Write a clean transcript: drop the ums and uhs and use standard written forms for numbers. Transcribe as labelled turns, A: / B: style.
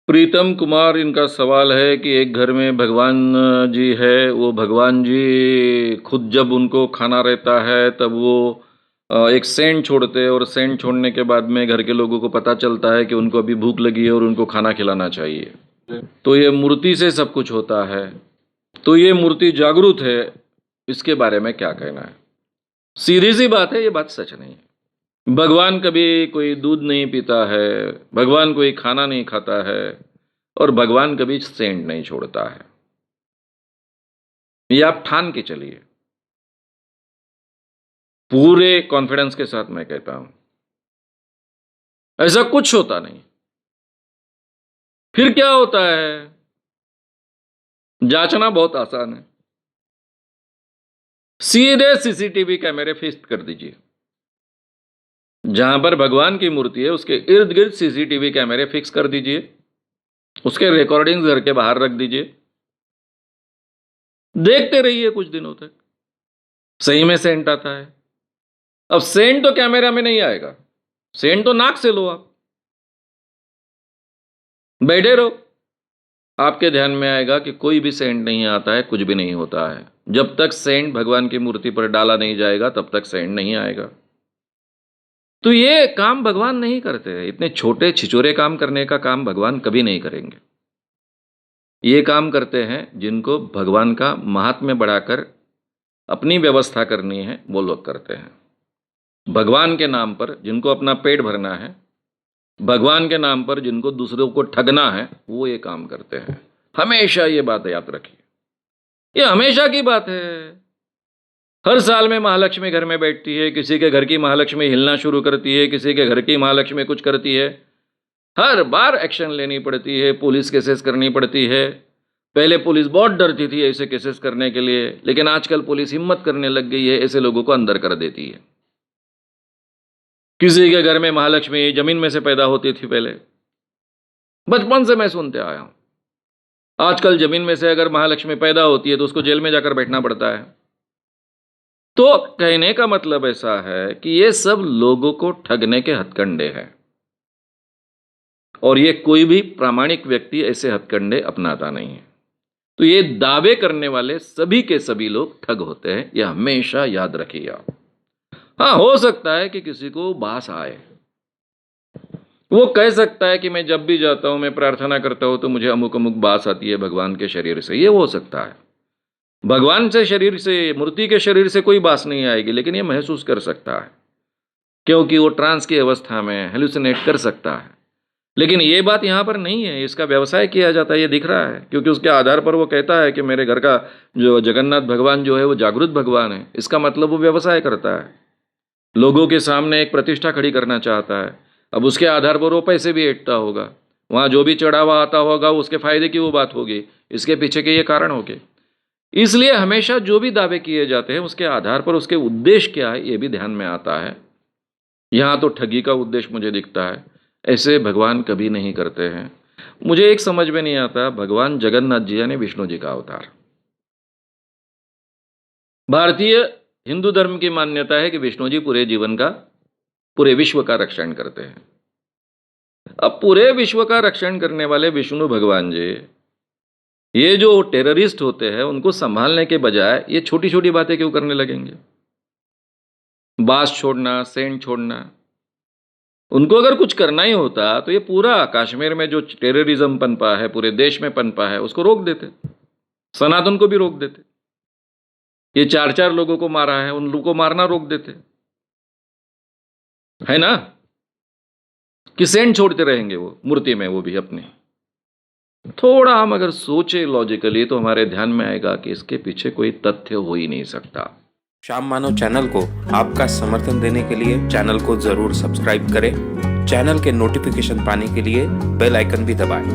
A: प्रीतम कुमार इनका सवाल है कि एक घर में भगवान जी है, वो भगवान जी खुद जब उनको खाना रहता है तब वो एक सेंट छोड़ते हैं और सेंट छोड़ने के बाद में घर के लोगों को पता चलता है कि उनको अभी भूख लगी है और उनको खाना खिलाना चाहिए। तो ये मूर्ति से सब कुछ होता है, तो ये मूर्ति जागरूक है, इसके बारे में क्या कहना है? सीधी सी बात है, ये बात सच नहीं है। भगवान कभी कोई दूध नहीं पीता है, भगवान कोई खाना नहीं खाता है और भगवान कभी सेंट नहीं छोड़ता है। ये आप ठान के चलिए, पूरे कॉन्फिडेंस के साथ मैं कहता हूं, ऐसा कुछ होता नहीं। फिर क्या होता है? जांचना बहुत आसान है, सीधे सीसीटीवी कैमरे फिक्स कर दीजिए। जहां पर भगवान की मूर्ति है उसके इर्द गिर्द सीसीटीवी कैमरे फिक्स कर दीजिए, उसके रिकॉर्डिंग्स घर के बाहर रख दीजिए, देखते रहिए कुछ दिनों तक। सही में सेंट आता है। अब सेंट तो कैमरा में नहीं आएगा, सेंट तो नाक से लो, आप बैठे रहो, आपके ध्यान में आएगा कि कोई भी सेंट नहीं आता है, कुछ भी नहीं होता है। जब तक सेंट भगवान की मूर्ति पर डाला नहीं जाएगा तब तक सेंट नहीं आएगा। तो ये काम भगवान नहीं करते हैं। इतने छोटे छिचोरे काम करने का काम भगवान कभी नहीं करेंगे। ये काम करते हैं जिनको भगवान का महात्म्य बढ़ाकर अपनी व्यवस्था करनी है, वो लोग करते हैं। भगवान के नाम पर जिनको अपना पेट भरना है, भगवान के नाम पर जिनको दूसरों को ठगना है, वो ये काम करते हैं। हमेशा ये बात याद रखिए, ये हमेशा की बात है। हर साल में महालक्ष्मी घर में बैठती है, किसी के घर की महालक्ष्मी हिलना शुरू करती है, किसी के घर की महालक्ष्मी कुछ करती है, हर बार एक्शन लेनी पड़ती है, पुलिस केसेस करनी पड़ती है। पहले पुलिस बहुत डरती थी ऐसे केसेस करने के लिए, लेकिन आजकल पुलिस हिम्मत करने लग गई है, ऐसे लोगों को अंदर कर देती है। किसी के घर में महालक्ष्मी जमीन में से पैदा होती थी पहले, बचपन से मैं सुनते आया हूं। आजकल जमीन में से अगर महालक्ष्मी पैदा होती है तो उसको जेल में जाकर बैठना पड़ता है। तो कहने का मतलब ऐसा है कि ये सब लोगों को ठगने के हथकंडे हैं, और ये कोई भी प्रामाणिक व्यक्ति ऐसे हथकंडे अपनाता नहीं है। तो ये दावे करने वाले सभी के सभी लोग ठग होते हैं, ये हमेशा याद रखिए आप। हाँ, हो सकता है कि किसी को बास आए, वो कह सकता है कि मैं जब भी जाता हूं, मैं प्रार्थना करता हूं तो मुझे अमुक अमुक बास आती है भगवान के शरीर से। ये हो सकता है, भगवान से शरीर से, मूर्ति के शरीर से कोई बास नहीं आएगी, लेकिन ये महसूस कर सकता है क्योंकि वो ट्रांस की अवस्था में हेलुसिनेट कर सकता है। लेकिन ये बात यहाँ पर नहीं है, इसका व्यवसाय किया जाता है, ये दिख रहा है, क्योंकि उसके आधार पर वो कहता है कि मेरे घर का जो जगन्नाथ भगवान जो है वो जागृत भगवान है। इसका मतलब वो व्यवसाय करता है, लोगों के सामने एक प्रतिष्ठा खड़ी करना चाहता है। अब उसके आधार पर वो पैसे भी ऐंठता होगा, वहाँ जो भी चढ़ावा आता होगा उसके फायदे की वो बात होगी, इसके पीछे के ये कारण होंगे। इसलिए हमेशा जो भी दावे किए जाते हैं उसके आधार पर उसके उद्देश्य क्या है ये भी ध्यान में आता है। यहाँ तो ठगी का उद्देश्य मुझे दिखता है, ऐसे भगवान कभी नहीं करते हैं। मुझे एक समझ में नहीं आता, भगवान जगन्नाथ जी यानी विष्णु जी का अवतार। भारतीय हिंदू धर्म की मान्यता है कि विष्णु जी पूरे जीवन का, पूरे विश्व का रक्षण करते हैं। अब पूरे विश्व का रक्षण करने वाले विष्णु भगवान जी, ये जो टेररिस्ट होते हैं उनको संभालने के बजाय ये छोटी छोटी बातें क्यों करने लगेंगे? बास छोड़ना, सेंट छोड़ना, उनको अगर कुछ करना ही होता तो ये पूरा कश्मीर में जो टेररिज्म पनपा है, पूरे देश में पनपा है, उसको रोक देते, सनातन को भी रोक देते। ये 4-4 लोगों को मारा है, उन लोगों को मारना रोक देते, है ना? कि सेंट छोड़ते रहेंगे वो मूर्ति में, वो भी अपने। थोड़ा हम अगर सोचे लॉजिकली तो हमारे ध्यान में आएगा कि इसके पीछे कोई तथ्य हो ही नहीं सकता।
B: श्याम मानव चैनल को आपका समर्थन देने के लिए चैनल को जरूर सब्सक्राइब करें। चैनल के नोटिफिकेशन पाने के लिए बेल आइकन भी दबाएं।